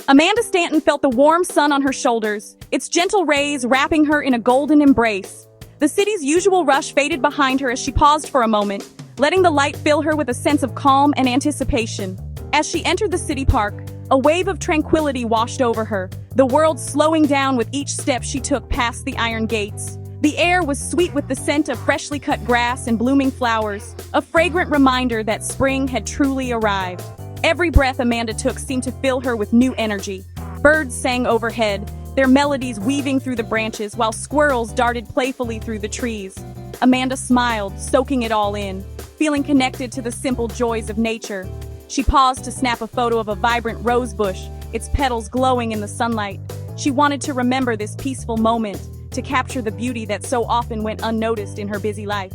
Amanda Stanton felt the warm sun on her shoulders, its gentle rays wrapping her in a golden embrace. The city's usual rush faded behind her as she paused for a moment, letting the light fill her with a sense of calm and anticipation. As she entered the city park, a wave of tranquility washed over her, the world slowing down with each step she took past the iron gates. The air was sweet with the scent of freshly cut grass and blooming flowers, a fragrant reminder that spring had truly arrived. Every breath Amanda took seemed to fill her with new energy. Birds sang overhead, their melodies weaving through the branches while squirrels darted playfully through the trees. Amanda smiled, soaking it all in, feeling connected to the simple joys of nature. She paused to snap a photo of a vibrant rose bush, its petals glowing in the sunlight. She wanted to remember this peaceful moment, to capture the beauty that so often went unnoticed in her busy life.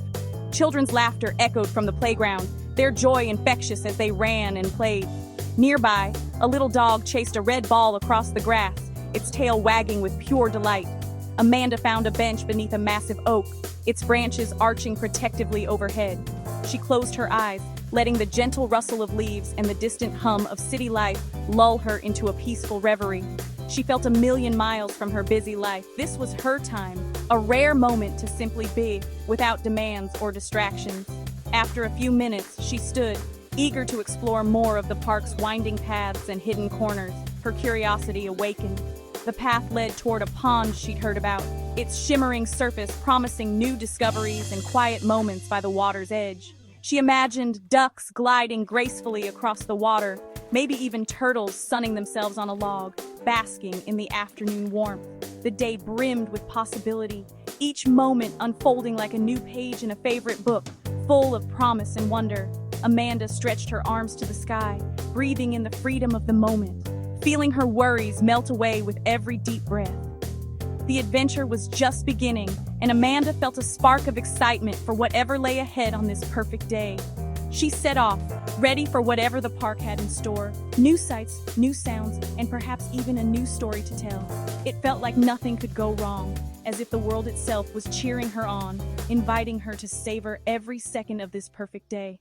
Children's laughter echoed from the playground, their joy infectious as they ran and played. Nearby, a little dog chased a red ball across the grass, its tail wagging with pure delight. Amanda found a bench beneath a massive oak, its branches arching protectively overhead. She closed her eyes, letting the gentle rustle of leaves and the distant hum of city life lull her into a peaceful reverie. She felt a million miles from her busy life. This was her time, a rare moment to simply be, without demands or distractions. After a few minutes, she stood, eager to explore more of the park's winding paths and hidden corners. Her curiosity awakened. The path led toward a pond she'd heard about, its shimmering surface promising new discoveries and quiet moments by the water's edge. She imagined ducks gliding gracefully across the water, maybe even turtles sunning themselves on a log, basking in the afternoon warmth. The day brimmed with possibility, each moment unfolding like a new page in a favorite book, full of promise and wonder. Amanda stretched her arms to the sky, breathing in the freedom of the moment, feeling her worries melt away with every deep breath. The adventure was just beginning, and Amanda felt a spark of excitement for whatever lay ahead on this perfect day. She set off, ready for whatever the park had in store. New sights, new sounds, and perhaps even a new story to tell. It felt like nothing could go wrong, as if the world itself was cheering her on, inviting her to savor every second of this perfect day.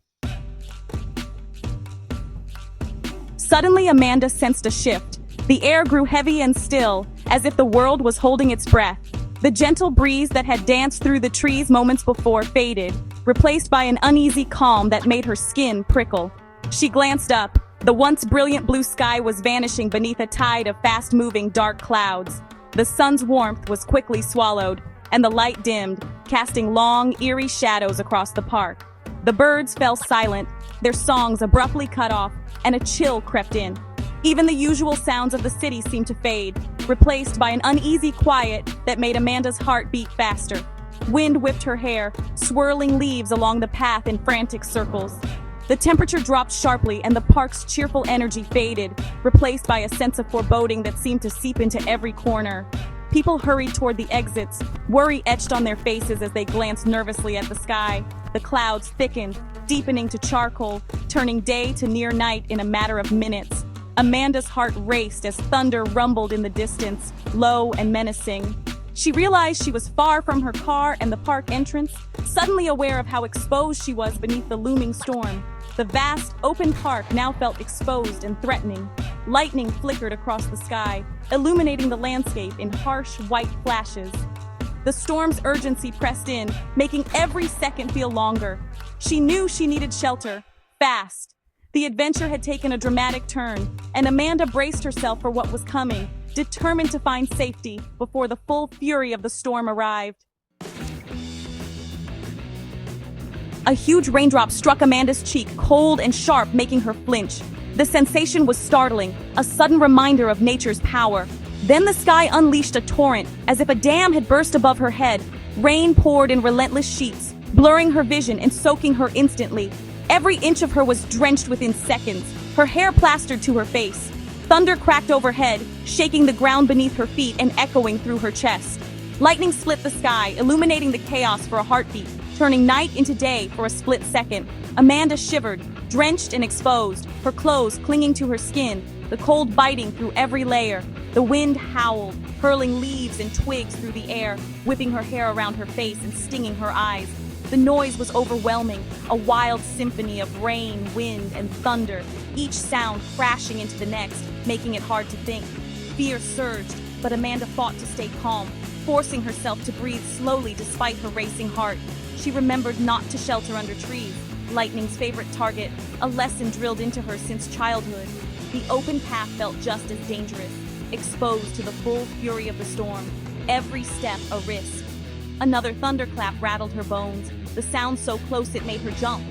Suddenly, Amanda sensed a shift. The air grew heavy and still, as if the world was holding its breath. The gentle breeze that had danced through the trees moments before faded, replaced by an uneasy calm that made her skin prickle. She glanced up. The once brilliant blue sky was vanishing beneath a tide of fast-moving dark clouds. The sun's warmth was quickly swallowed, and the light dimmed, casting long, eerie shadows across the park. The birds fell silent, their songs abruptly cut off, and a chill crept in. Even the usual sounds of the city seemed to fade, replaced by an uneasy quiet that made Amanda's heart beat faster. Wind whipped her hair, swirling leaves along the path in frantic circles. The temperature dropped sharply and the park's cheerful energy faded, replaced by a sense of foreboding that seemed to seep into every corner. People hurried toward the exits, worry etched on their faces as they glanced nervously at the sky. The clouds thickened, deepening to charcoal, turning day to near night in a matter of minutes. Amanda's heart raced as thunder rumbled in the distance, low and menacing. She realized she was far from her car and the park entrance, suddenly aware of how exposed she was beneath the looming storm. The vast, open park now felt exposed and threatening. Lightning flickered across the sky, illuminating the landscape in harsh, white flashes. The storm's urgency pressed in, making every second feel longer. She knew she needed shelter, fast. The adventure had taken a dramatic turn, and Amanda braced herself for what was coming, determined to find safety before the full fury of the storm arrived. A huge raindrop struck Amanda's cheek, cold and sharp, making her flinch. The sensation was startling, a sudden reminder of nature's power. Then the sky unleashed a torrent, as if a dam had burst above her head. Rain poured in relentless sheets, blurring her vision and soaking her instantly. Every inch of her was drenched within seconds, her hair plastered to her face. Thunder cracked overhead, shaking the ground beneath her feet and echoing through her chest. Lightning split the sky, illuminating the chaos for a heartbeat, turning night into day for a split second. Amanda shivered, drenched and exposed, her clothes clinging to her skin, the cold biting through every layer. The wind howled, hurling leaves and twigs through the air, whipping her hair around her face and stinging her eyes. The noise was overwhelming, a wild symphony of rain, wind, and thunder, each sound crashing into the next, making it hard to think. Fear surged, but Amanda fought to stay calm, forcing herself to breathe slowly despite her racing heart. She remembered not to shelter under trees, lightning's favorite target, a lesson drilled into her since childhood. The open path felt just as dangerous, exposed to the full fury of the storm, every step a risk. Another thunderclap rattled her bones, the sound so close it made her jump.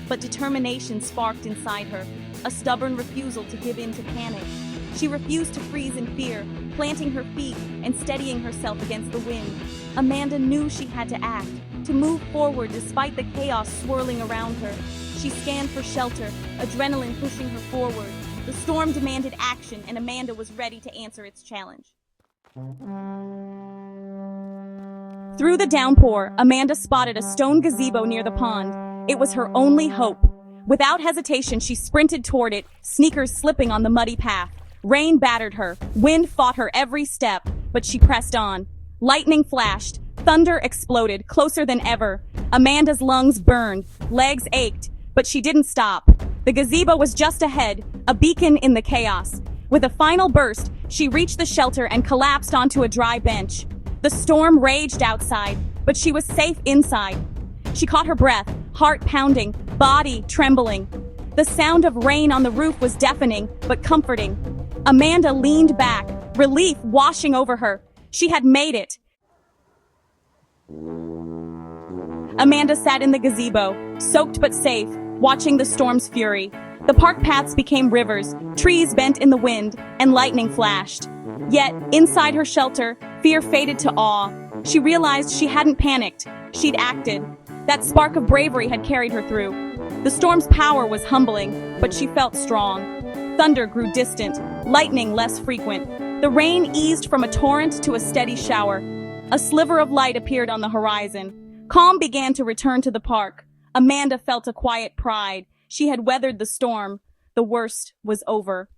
But determination sparked inside her, a stubborn refusal to give in to panic. She refused to freeze in fear, planting her feet and steadying herself against the wind. Amanda knew she had to act, to move forward despite the chaos swirling around her. She scanned for shelter, adrenaline pushing her forward. The storm demanded action, and Amanda was ready to answer its challenge. Through the downpour, Amanda spotted a stone gazebo near the pond. It was her only hope. Without hesitation, she sprinted toward it, sneakers slipping on the muddy path. Rain battered her, wind fought her every step, but she pressed on. Lightning flashed, thunder exploded, closer than ever. Amanda's lungs burned, legs ached, but she didn't stop. The gazebo was just ahead, a beacon in the chaos. With a final burst, she reached the shelter and collapsed onto a dry bench. The storm raged outside, but she was safe inside. She caught her breath, heart pounding, body trembling. The sound of rain on the roof was deafening, but comforting. Amanda leaned back, relief washing over her. She had made it. Amanda sat in the gazebo, soaked but safe, watching the storm's fury. The park paths became rivers, trees bent in the wind, and lightning flashed. Yet, inside her shelter, fear faded to awe. She realized she hadn't panicked. She'd acted. That spark of bravery had carried her through. The storm's power was humbling, but she felt strong. Thunder grew distant, lightning less frequent. The rain eased from a torrent to a steady shower. A sliver of light appeared on the horizon. Calm began to return to the park. Amanda felt a quiet pride. She had weathered the storm. The worst was over.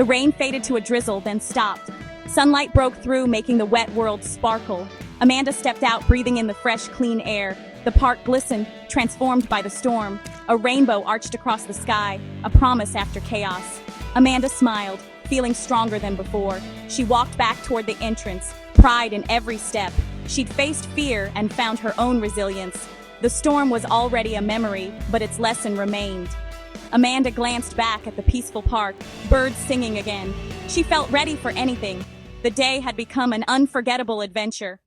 The rain faded to a drizzle, then stopped. Sunlight broke through, making the wet world sparkle. Amanda stepped out, breathing in the fresh, clean air. The park glistened, transformed by the storm. A rainbow arched across the sky, a promise after chaos. Amanda smiled, feeling stronger than before. She walked back toward the entrance, pride in every step. She'd faced fear and found her own resilience. The storm was already a memory, but its lesson remained. Amanda glanced back at the peaceful park, birds singing again. She felt ready for anything. The day had become an unforgettable adventure.